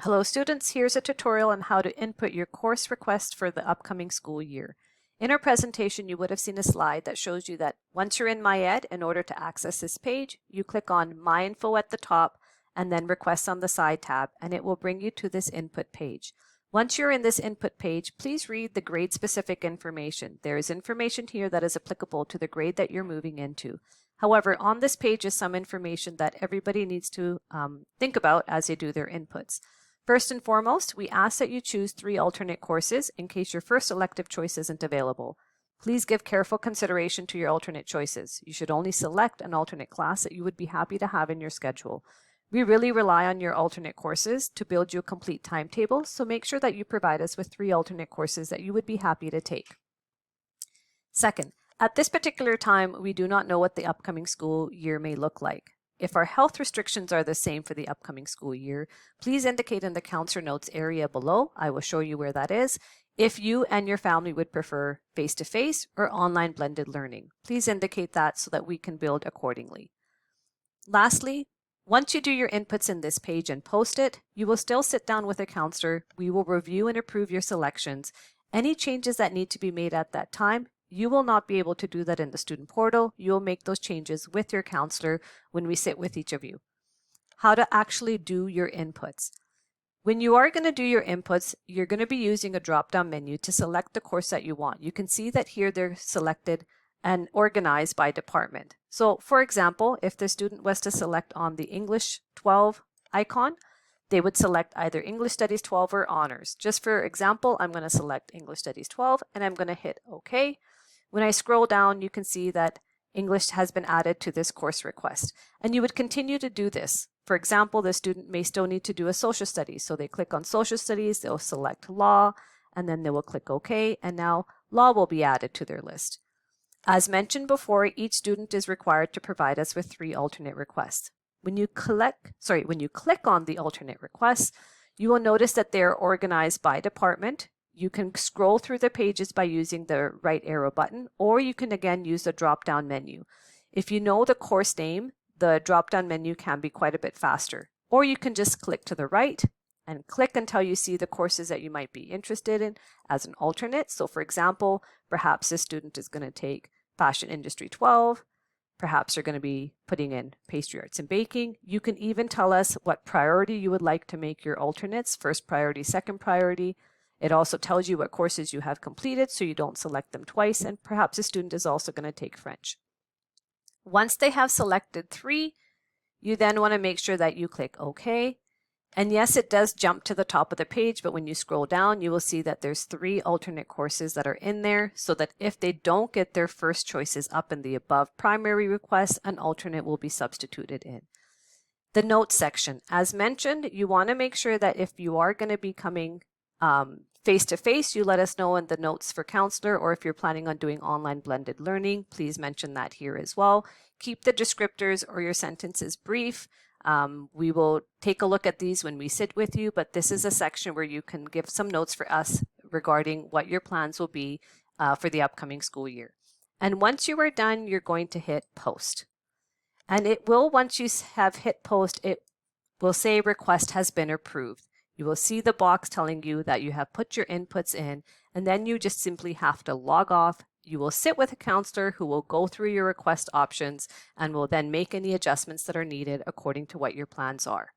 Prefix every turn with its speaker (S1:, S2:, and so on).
S1: Hello students, here's a tutorial on how to input your course request for the upcoming school year. In our presentation, you would have seen a slide that shows you that once you're in MyEd, in order to access this page, you click on My Info at the top and then Requests on the side tab, and it will bring you to this input page. Once you're in this input page, please read the grade-specific information. There is information here that is applicable to the grade that you're moving into. However, on this page is some information that everybody needs to think about as they do their inputs. First and foremost, we ask that you choose 3 alternate courses in case your first elective choice isn't available. Please give careful consideration to your alternate choices. You should only select an alternate class that you would be happy to have in your schedule. We really rely on your alternate courses to build you a complete timetable, so make sure that you provide us with 3 alternate courses that you would be happy to take. Second, at this particular time, we do not know what the upcoming school year may look like. If our health restrictions are the same for the upcoming school year, please indicate in the counselor notes area below. I will show you where that is. If you and your family would prefer face-to-face or online blended learning, please indicate that so that we can build accordingly. Lastly, once you do your inputs in this page and post it, you will still sit down with a counselor. We will review and approve your selections. Any changes that need to be made at that time, you will not be able to do that in the student portal. You will make those changes with your counselor when we sit with each of you. How to actually do your inputs. When you are going to do your inputs, you're going to be using a drop-down menu to select the course that you want. You can see that here they're selected and organized by department. So for example, if the student was to select on the English 12 icon, they would select either English Studies 12 or Honors. Just for example, I'm going to select English Studies 12 and I'm going to hit OK. When I scroll down, you can see that English has been added to this course request. And you would continue to do this. For example, the student may still need to do a social studies. So they click on social studies, they'll select law, and then they will click OK. And now law will be added to their list. As mentioned before, each student is required to provide us with 3 alternate requests. When you click on the alternate requests, you will notice that they're organized by department. You can scroll through the pages by using the right arrow button, or you can again use the drop-down menu. If you know the course name, the drop-down menu can be quite a bit faster. Or you can just click to the right and click until you see the courses that you might be interested in as an alternate. So for example, perhaps this student is going to take Fashion Industry 12. Perhaps you're going to be putting in Pastry Arts and Baking. You can even tell us what priority you would like to make your alternates, first priority, second priority. It also tells you what courses you have completed so you don't select them twice, and perhaps a student is also going to take French. Once they have selected 3, you then want to make sure that you click OK. And yes, it does jump to the top of the page, but when you scroll down, you will see that there's 3 alternate courses that are in there, so that if they don't get their first choices up in the above primary request, an alternate will be substituted in. The notes section. As mentioned, you want to make sure that if you are going to be coming face-to-face, you let us know in the notes for counselor, or if you're planning on doing online blended learning, please mention that here as well. Keep the descriptors or your sentences brief. We will take a look at these when we sit with you, but this is a section where you can give some notes for us regarding what your plans will be for the upcoming school year. And once you are done, you're going to hit post. And it will, once you have hit post, it will say request has been approved. You will see the box telling you that you have put your inputs in, and then you just simply have to log off. You will sit with a counselor who will go through your request options and will then make any adjustments that are needed according to what your plans are.